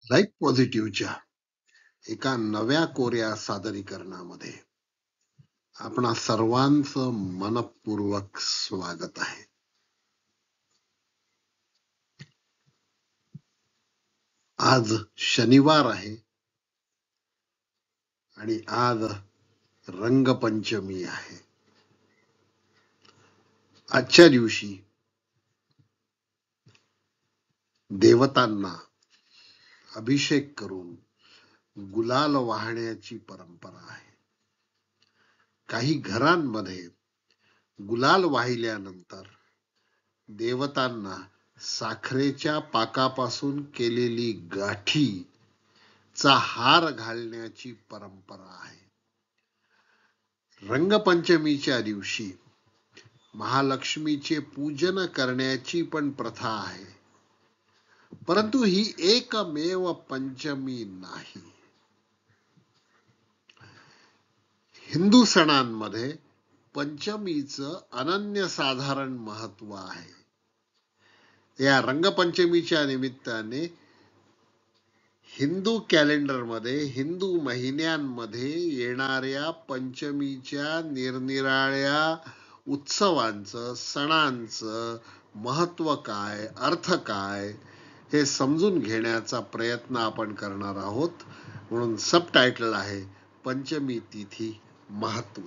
Life पॉझिटिव्हच्या एका नव्या कोऱ्या सादरीकरणामध्ये आपणा सर्वांचं मनपूर्वक स्वागत आहे. आज शनिवार आहे आणि आज रंगपंचमी आहे. आजच्या दिवशी देवतांना अभिषेक करून गुलाल वाहण्याची परंपरा आहे. काही घरांमध्ये गुलाल वाहिल्यानंतर देवतांना साखरेच्या पाकापासून केलेली गाठीचा हार घालण्याची परंपरा आहे. रंगपंचमीच्या दिवशी महालक्ष्मीचे पूजन करण्याची पण प्रथा आहे, परंतु ही एकमेव पंचमी नाही. हिंदू सणांमध्ये पंचमीचं अनन्यसाधारण महत्व आहे. या रंगपंचमीच्या निमित्ताने हिंदू कॅलेंडरमध्ये हिंदू महिन्यांमध्ये येणाऱ्या पंचमीच्या निरनिराळ्या उत्सवांचं सणांचं महत्व काय, अर्थ काय हे समजून घेण्याचा प्रयत्न आपण करणार आहोत. म्हणून सबटायटल आहे पंचमी तिथी महत्व.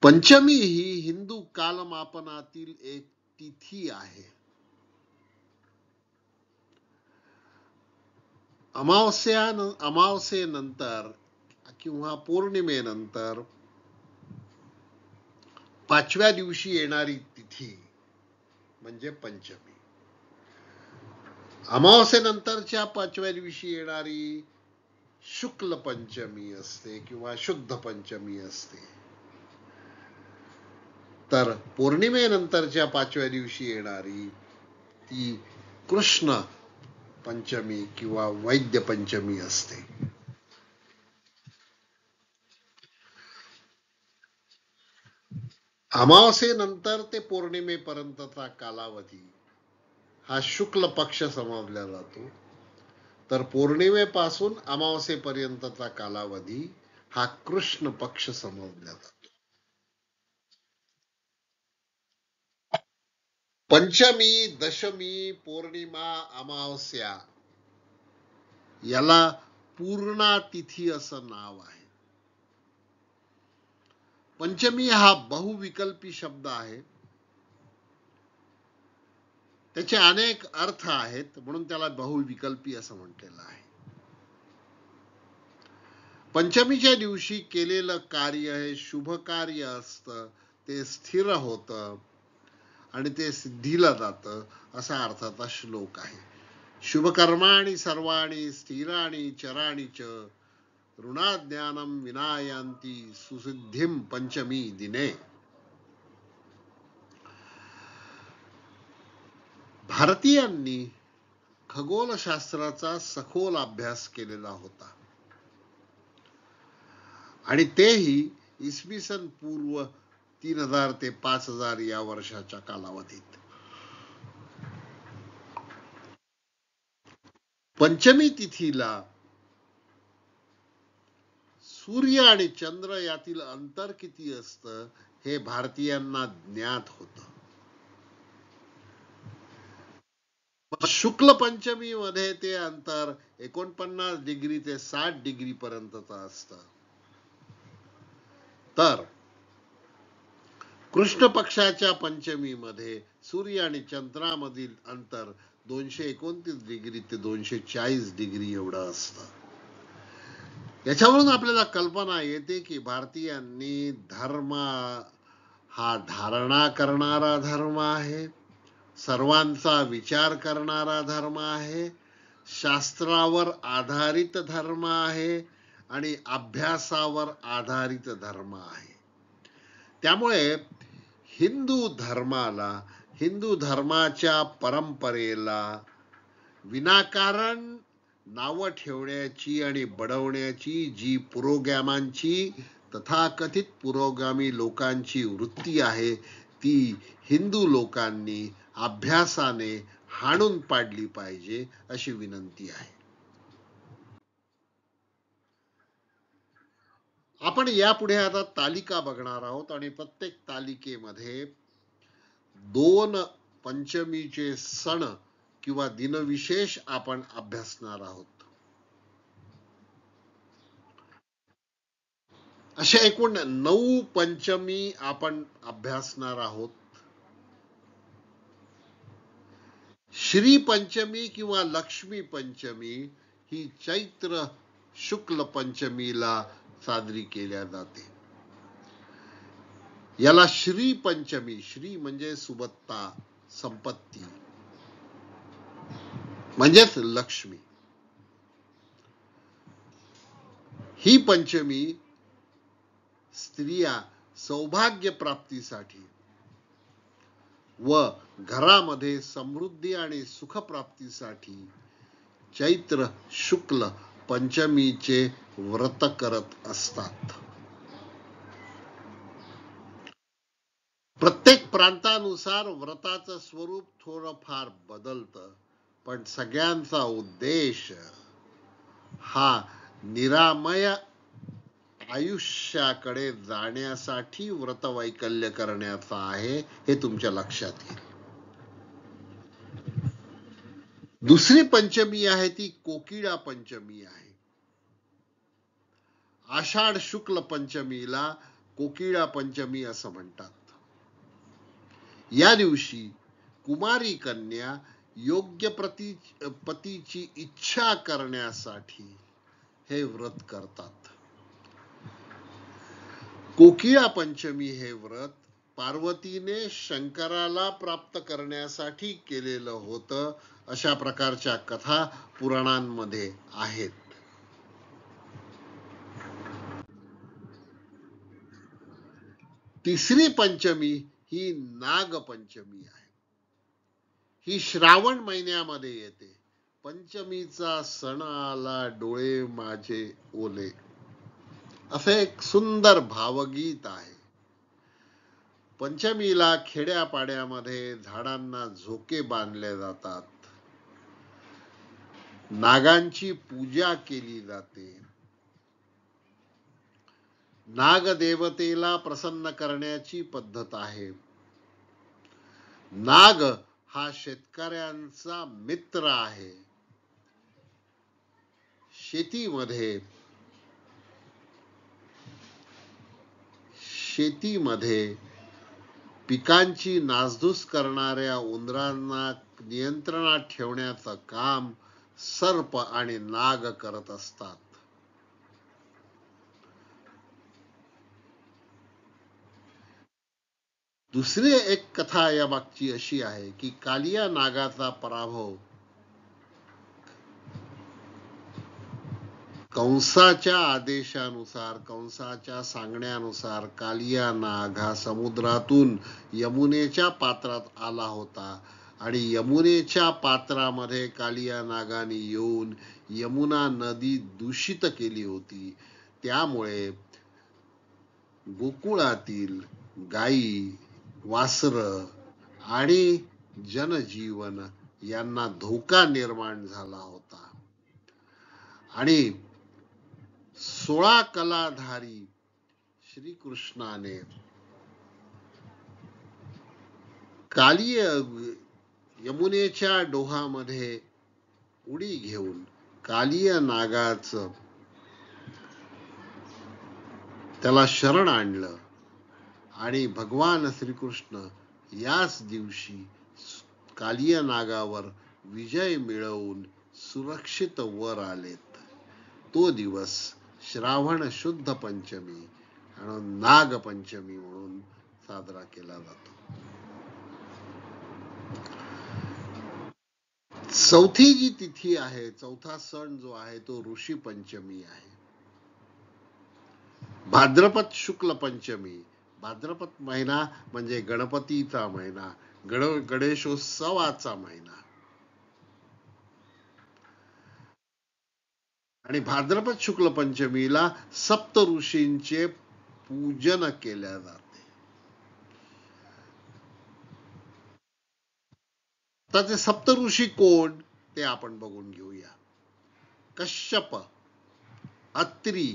पंचमी ही हिंदू कालमापनातील एक तिथी आहे. अमावस्येनंतर किंवा पौर्णिमेनंतर 5व्या दिवशी येणारी तिथी म्हणजे पंचमी. अमावस्येनंतरच्या 5व्या दिवशी येणारी शुक्ल पंचमी असते किंवा शुद्ध पंचमी असते. तर पौर्णिमेनंतरच्या 5व्या दिवशी येणारी ती कृष्ण पंचमी किंवा वैद्य पंचमी असते. अमावस्येनंतर ते पौर्णिमेपर्यंतचा कालावधी हा शुक्ल पक्ष समजला जातो, तर पौर्णिमेपासून अमावस्येपर्यंतचा कालावधी हा कृष्ण पक्ष समजला जातो. पंचमी, दशमी, पौर्णिमा, अमावस्या याला पूर्णा तिथी असं नाव आहे. पंचमी हा बहुविकल्पी शब्द आहे. त्याचे अनेक अर्थ आहेत, म्हणून त्याला बहुविकल्पी असं म्हटलेलं आहे. पंचमीच्या दिवशी केलेलं कार्य हे शुभ कार्य असतं, ते स्थिर होतं आणि ते सिद्धीला जातं असा अर्थाचा श्लोक आहे. शुभकर्माणि सर्वाणि स्थिराणि चराणि च ऋणाज्ञानम विनायांती सुसिद्धिम पंचमी दिने. भारतीयांनी खगोलशास्त्राचा सखोल अभ्यास केलेला होता आणि तेही इसवी सन पूर्व 3000 ते 5000 या वर्षाच्या कालावधीत. पंचमी तिथीला सूर्य आणि चंद्र यातील अंतर किती असतं हे भारतीयांना ज्ञात होतं. शुक्ल पंचमी मध्ये ते अंतर 49 डिग्री ते 60 डिग्री पर्यंतच असतं. तर कृष्ण पक्षाच्या पंचमीमध्ये सूर्य आणि चंद्रामधील अंतर 229 डिग्री ते 240 डिग्री एवढं असतं. याच्यावरून आपल्याला कल्पना येते की भारतीयांनी धर्म हा धारणा करणारा धर्म आहे, सर्वांचा विचार करणारा धर्म आहे, शास्त्रावर आधारित धर्म आहे आणि अभ्यासावर आधारित धर्म आहे. त्यामुळे हिंदू धर्माला, हिंदू धर्माच्या परंपरेला विनाकारण नावं ठेवण्याची आणि बडवण्याची जी पुरोगामांची, तथाकथित पुरोगामी लोकांची वृत्ती आहे, ती हिंदू लोकांनी अभ्यासाने हाणून पाडली पाहिजे अशी विनंती आहे. आपण यापुढे आता तालिका बघणार आहोत आणि प्रत्येक तालिकेमध्ये 2 पंचमीचे सण किंवा दिनविशेष आपण अभ्यासणार आहोत. अशा एकूण 9 पंचमी आपण अभ्यासणार आहोत. श्री पंचमी किंवा लक्ष्मी पंचमी ही चैत्र शुक्ल पंचमीला साजरी केल्या जाते. याला श्री पंचमी, श्री म्हणजे सुबत्ता, संपत्ती म्हणजेच लक्ष्मी. ही पंचमी स्त्रिया सौभाग्य प्राप्तीसाठी व घरामध्ये समृद्धी आणि सुखप्राप्तीसाठी चैत्र शुक्ल पंचमीचे व्रत करत असतात. प्रत्येक प्रांतानुसार व्रताचं स्वरूप थोडंफार बदलतं, पण सगळ्यांचा उद्देश हा निरामय आयुष्याकडे जाण्यासाठी व्रतवैकल्य करण्याचा आहे, हे तुमच्या लक्षात येईल. दुसरी पंचमी आहे ती कोकिळा पंचमी आहे. आषाढ शुक्ल पंचमीला कोकिळा पंचमी असं म्हणतात. या दिवशी कुमारी कन्या योग्य पतीची इच्छा करण्यासाठी हे व्रत करतात. कोकिळा पंचमी हे व्रत पार्वतीने शंकराला प्राप्त करण्यासाठी केलेलं होतं, अशा प्रकारच्या कथा पुराणांमध्ये आहेत. तिसरी पंचमी ही नागपंचमी आहे. ही श्रावण महिन्यामध्ये येते. पंचमीचा सण आला डोळे माझे ओले, असं एक सुंदर भावगीत आहे. पंचमीला खेड्यापाड्यामध्ये झाडांना झोके बांधले जातात, नागांची पूजा केली जाते. नागदेवतेला प्रसन्न करण्याची पद्धत आहे. नाग हा शेतकऱ्यांचा मित्र आहे. शेतीमध्ये पिकांची नासधूस करणाऱ्या उंदरांना नियंत्रणात ठेवण्याचं काम सर्प आणि नाग करत असतात. दुसरी एक कथा या मागची अशी आहे की कालिया नागाचा पराभव कंसाच्या आदेशानुसार, कंसाच्या सांगण्यानुसार कालिया नाग हा समुद्रातून यमुनेच्या पात्रात आला होता आणि यमुनेच्या पात्रामध्ये कालिया नागाने येऊन यमुना नदी दूषित केली होती. त्यामुळे गोकुळातील गायी, वासरं आणि जनजीवन यांना धोका निर्माण झाला होता आणि 16 कलाधारी श्रीकृष्णाने यमुनेच्या डोहामध्ये उडी घेऊन कालिया नागाचं त्याला शरण आणलं आणि भगवान श्रीकृष्ण याच दिवशी कालिया नागावर विजय मिळवून सुरक्षित वर आलेत. तो दिवस श्रावण शुद्ध पंचमी आणि नागपंचमी म्हणून साजरा केला जातो. चौथी जी तिथी आहे, चौथा सण जो आहे तो ऋषी पंचमी आहे. भाद्रपद शुक्ल पंचमी, भाद्रपद महिना म्हणजे गणपतीचा महिना, गणेशोत्सवाचा महिना. आणि भाद्रपद शुक्ल पंचमीला सप्त ऋषींचे पूजन केल्या जाते. आत्ताचे सप्तऋषी कोण ते आपण बघून घेऊया. कश्यप, अत्रि,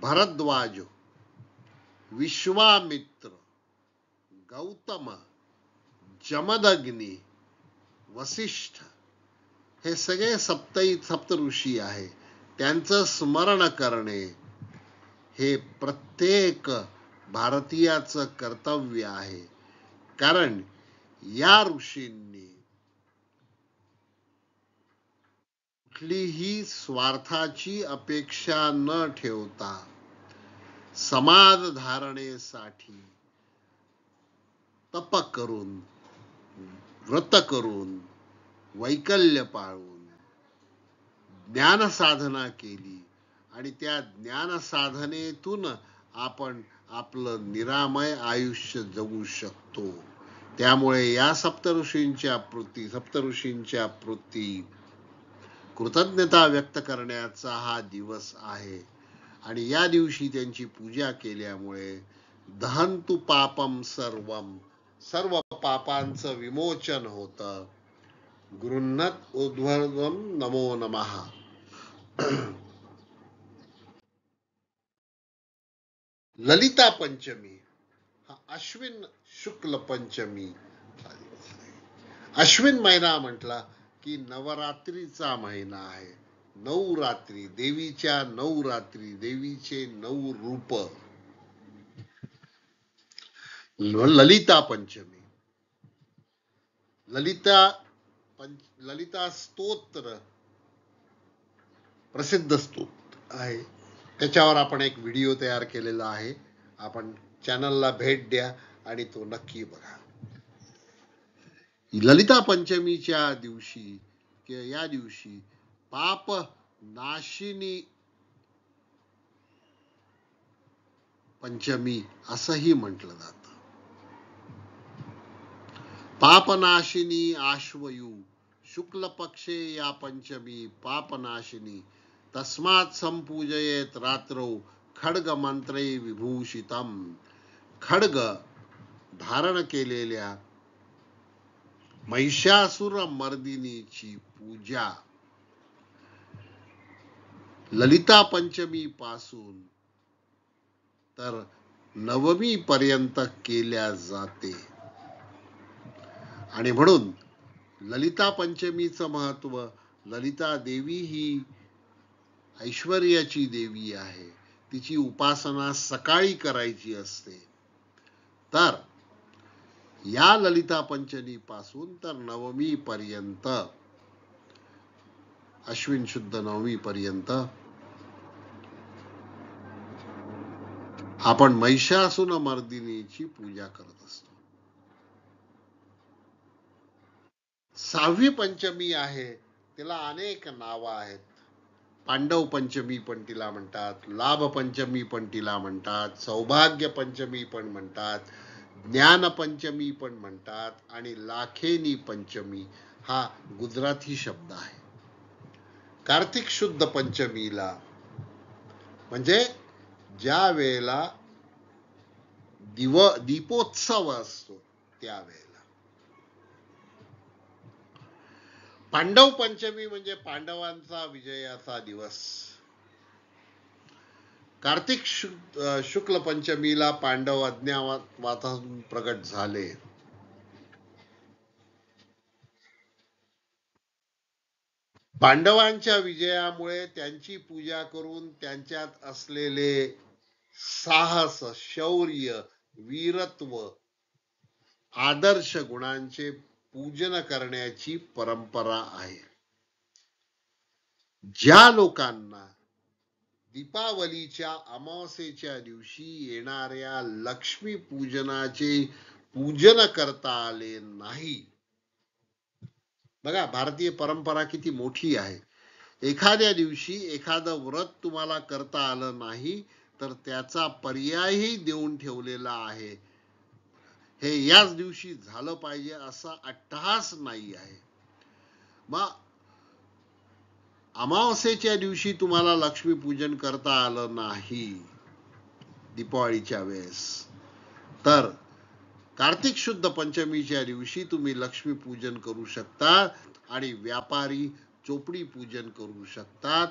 भरद्वाज, विश्वामित्र, गौतम, जमदग्नी, वसिष्ठ हे सगळे सप्तऋषी आहे. त्यांचं स्मरण करणे हे प्रत्येक भारतीयाचं कर्तव्य आहे. कारण या ऋषींनी कुठलीही स्वार्थाची अपेक्षा न ठेवता समाज धारणेसाठी तप करून, व्रत करून, वैकल्य पाळून ज्ञान साधना केली आणि त्या ज्ञान साधनेतून आपण आपलं निरामय आयुष्य जगू शकतो. त्यामुळे या सप्तऋषींच्या प्रती कृतज्ञता व्यक्त करण्याचा हा दिवस आहे. आणि या दिवशी त्यांची पूजा केल्यामुळे दहंतु पापम सर्व पापांचं विमोचन होतं. गृह्णत उध्वर्गम नमो नमः. ललिता पंचमी हा अश्विन शुक्ल पंचमी. अश्विन महिना म्हटला की नवरात्रीचा महिना आहे. 9 रात्री, देवीच्या 9 रात्री, देवीचे 9 रूप. ललिता पंचमी, ललिता स्तोत्र प्रसिद्ध स्तोत्र आहे. त्याच्यावर आपण एक व्हिडिओ तयार केलेला आहे. आपण चॅनलला भेट द्या आणि तो नक्की बघा. ललिता पंचमीच्या दिवशी किंवा या दिवशी पाप नाशिनी पंचमी असंही म्हटलं जातं. पापनाशिनी आश्वयू शुक्ल पक्षे या पंचमी पापनाशिनी तस्मात् संपूजयेत रात्रौ खड्ग मंत्रे विभूषितम. खड्ग धारण केलेल्या महिषासुर मर्दिनीची पूजा ललिता पंचमी पासून तर नवमी पर्यंत केल्या जाते. आणि म्हणून ललिता पंचमीचं महत्व, ललिता देवी ही ऐश्वर्याची देवी आहे. तिची उपासना सकाळी करायची असते. तर या ललिता पंचमी पासून तर नवमी पर्यंत, अश्विन शुद्ध नवमी पर्यंत आपण महिषासुर मर्दिनीची पूजा करत असतो. 6वी पंचमी आहे, तिला अनेक नावं आहेत. पांडव पंचमी पण तिला म्हणतात, लाभ पंचमी पण तिला म्हणतात, सौभाग्य पंचमी पण म्हणतात, ज्ञान पंचमी पण म्हणतात आणि लाखेनी पंचमी हा गुजराती शब्द आहे. कार्तिक शुद्ध पंचमीला म्हणजे ज्या वेळेला दीपोत्सव असतो त्यावेळेला. पांडव पंचमी म्हणजे पांडवांचा विजयाचा दिवस. कार्तिक शुक्ल पंचमीला पांडव अज्ञातवासातून प्रगट झाले. पांडवांच्या विजयामुळे त्यांची पूजा करून त्यांच्यात असलेले साहस, शौर्य, वीरत्व, आदर्श गुणांचे पूजन करण्याची परंपरा आहे. ज्या लोकांना दीपावलीच्या अमावस्येच्या दिवशी येणाऱ्या लक्ष्मी पूजनाचे पूजन करता आले नाही, बघा भारतीय परंपरा किती मोठी आहे. एखाद्या दिवशी एखादं व्रत तुम्हाला करता आलं नाही तर त्याचा पर्यायही देऊन ठेवलेला आहे. हे याच दिवशी झालं पाहिजे असा अट्टहास नाही आहे. मग अमावस्येच्या दिवशी तुम्हाला लक्ष्मी पूजन करता आलं नाही दीपावलीच्या वेळेस, तर कार्तिक शुद्ध पंचमीच्या दिवशी तुम्ही लक्ष्मी पूजन करू शकता आणि व्यापारी चोपडी पूजन करू शकतात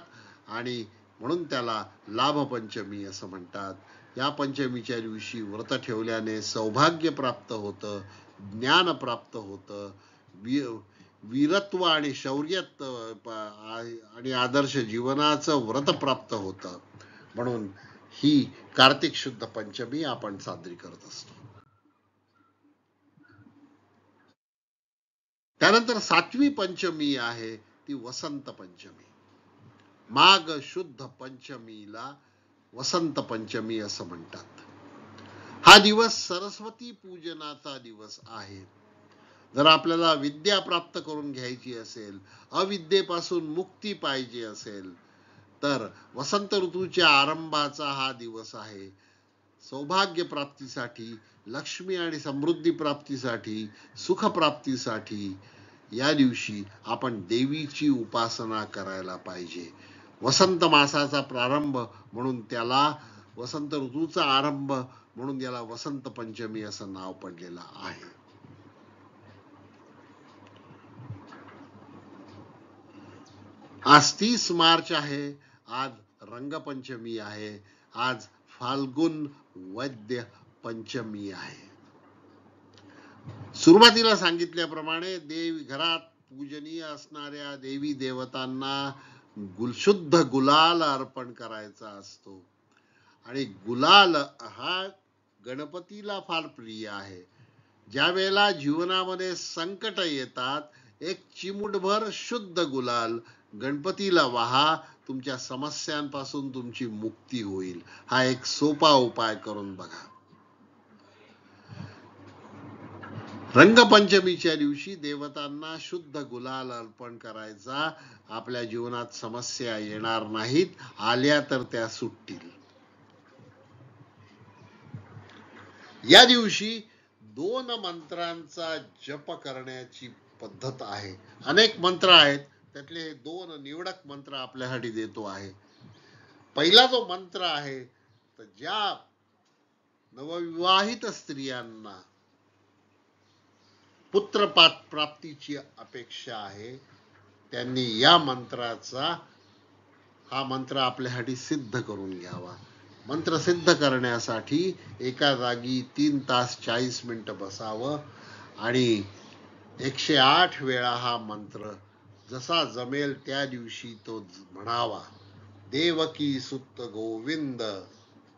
आणि म्हणून त्याला लाभ पंचमी असं म्हणतात। या पंचमीच्या दिवशी व्रत ठेवल्याने सौभाग्य प्राप्त होतं, ज्ञान प्राप्त होतं, वीरत्व आणि शौर्य आणि आदर्श जीवनाचं व्रत प्राप्त होतं। म्हणून ही कार्तिक शुद्ध पंचमी आपण साजरी करत असतो। त्यानंतर 7वी पंचमी आहे ती वसंत पंचमी। माघ शुद्ध पंचमीला वसंत पंचमी असं म्हणतात। हा दिवस सरस्वती पूजनाचा दिवस आहे। जर आपल्याला विद्या प्राप्त करून घ्यायची असेल, अविद्येपासून मुक्ती पाहिजे असेल, तर वसंत ऋतूच्या आरंभाचा हा दिवस आहे। सौभाग्य प्राप्तीसाठी, लक्ष्मी आणि समृद्धी प्राप्तीसाठी, सुख प्राप्तीसाठी या दिवशी आपण देवीची उपासना करायला पाहिजे। वसंत मासाचा प्रारंभ म्हणून त्याला, वसंत ऋतूचा आरंभ म्हणून याला वसंत पंचमी असं नाव पडलेलं आहे। आज 30 मार्च आहे। आज रंगपंचमी आहे। आज फाल्गुन वैद्य पंचमी आहे। सुरुवातीला सांगितल्याप्रमाणे घरात पूजनीय असणाऱ्या देवी देवतांना शुद्ध गुलाल अर्पण करायचा असतो आणि गुलाल हा गणपतीला फार प्रिय आहे। ज्या वेळेला जीवनामध्ये संकट येतात, एक चिमूटभर शुद्ध गुलाल गणपतीला वाहा, तुमच्या समस्यांपासून तुमची मुक्ती होईल। हा एक सोपा उपाय करून बघा। रंगपंचमीच्या दिवशी देवतांना शुद्ध गुलाल अर्पण करायचा। आपल्या जीवनात समस्या येणार नाहीत, आल्या तर त्या सुटतील। या दिवशी 2 मंत्रांचा जप करण्याची पद्धत आहे। अनेक मंत्र आहेत, त्यातले हे 2 निवडक मंत्र आपल्यासाठी देतो आहे। पहिला जो मंत्र आहे, तर ज्या नवविवाहित स्त्रियांना पुत्र प्राप्तीची अपेक्षा आहे, त्यांनी या मंत्राचा हा मंत्र आपल्यासाठी सिद्ध करून घ्यावा। मंत्र सिद्ध करण्यासाठी एका जागी 3 तास 40 मिनिटं बसावं आणि 108 वेळा हा मंत्र जसा जमेल त्या दिवशी तो म्हणावा। देवकी सुत गोविंद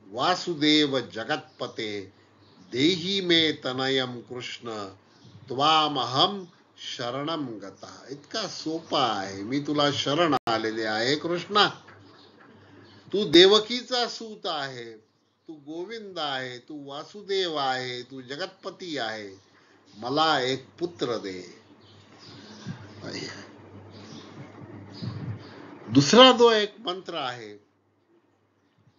वासुदेव जगतपते देही मे तनयम कृष्ण त्वामहम शरणम गता। इतका सोपा आहे। मी तुला शरण आलेले आहे कृष्णा। तू देवकीचा सूत आहे, तू गोविंद आहे, तू वासुदेव आहे, तू जगतपती आहे। मला एक पुत्र दे। दुसरा जो एक मंत्र आहे,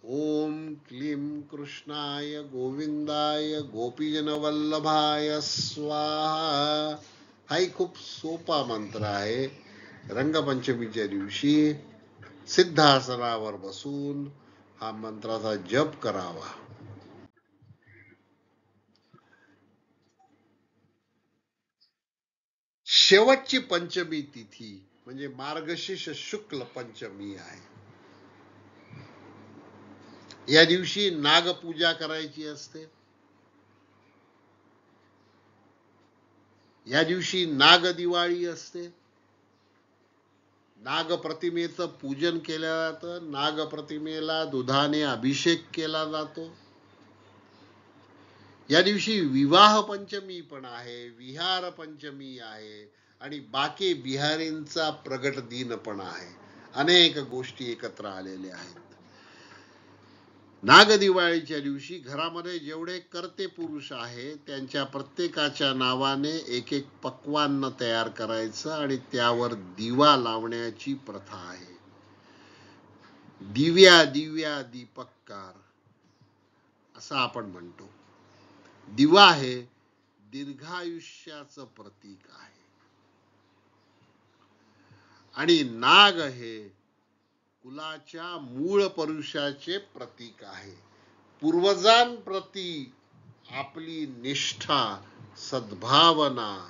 ओम क्लीम कृष्णाय गोविंदाय गोपीजन वल्लभाय स्वाहा। हाही खूप सोपा मंत्र आहे। रंगपंचमीच्या दिवशी सिद्धासनावर बसून हा मंत्राचा जप करावा। शेवटची पंचमी तिथी म्हणजे मार्गशीर्ष शुक्ल पंचमी आहे। या दिवशी नागपूजा करायची असते। या दिवशी नाग दिवाळी असते। नाग प्रतिमेचं पूजन केलं जातं। नाग प्रतिमेला दुधाने अभिषेक केला जातो। या दिवशी विवाह पंचमी पण आहे, विहार पंचमी आहे आणि बाकी बिहारींचा प्रगट दिन पण आहे। अनेक गोष्टी एकत्र आलेल्या आहेत। नागदिवाळीच्या दिवशी घरामध्ये जेवढे कर्ते पुरुष आहेत, त्यांच्या प्रत्येकाच्या नावाने एक एक पक्वान्न तयार करायचं आणि त्यावर दिवा लावण्याची प्रथा आहे। दिव्या दिव्या दीपककार असं आपण म्हणतो। दिवा हे दीर्घायुष्याचं प्रतीक आहे आणि नाग हे कुलाच्या मूळ पुरुषाचे प्रतीक आहे। पूर्वजांप्रती आपली निष्ठा, सद्भावना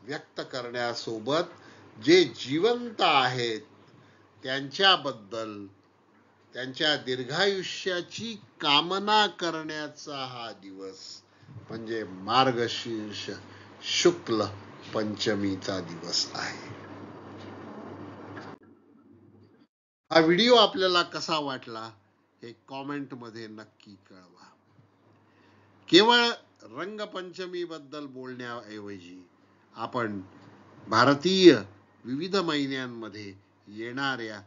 व्यक्त करण्यासोबत जे जिवंत आहेत त्यांच्याबद्दल, त्यांच्या दीर्घायुष्याची कामना करण्याचा हा दिवस म्हणजे मार्गशीर्ष शुक्ल पंचमीचा दिवस आहे. हा व्हिडिओ आपल्याला कसा वाटला हे कॉमेंट मध्ये नक्की कळवा. केवळ रंगपंचमी बद्दल बोलण्याऐवजी आपण भारतीय विविध महिन्यांमध्ये येणाऱ्या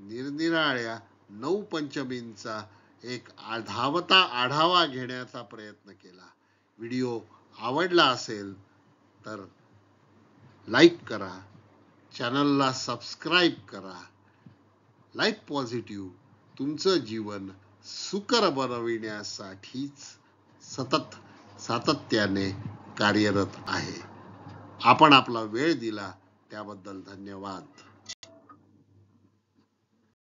निरनिराळ्या 9 पंचमींचा एक धावता आढावा घेण्याचा प्रयत्न केला. व्हिडिओ आवडला असेल तर लाईक करा, चॅनलला सबस्क्राईब करा. लाईफ पॉझिटिव्ह तुमचं जीवन सुकर बनविण्यासाठीच सातत्याने कार्यरत आहे. आपण आपला वेळ दिला त्याबद्दल धन्यवाद.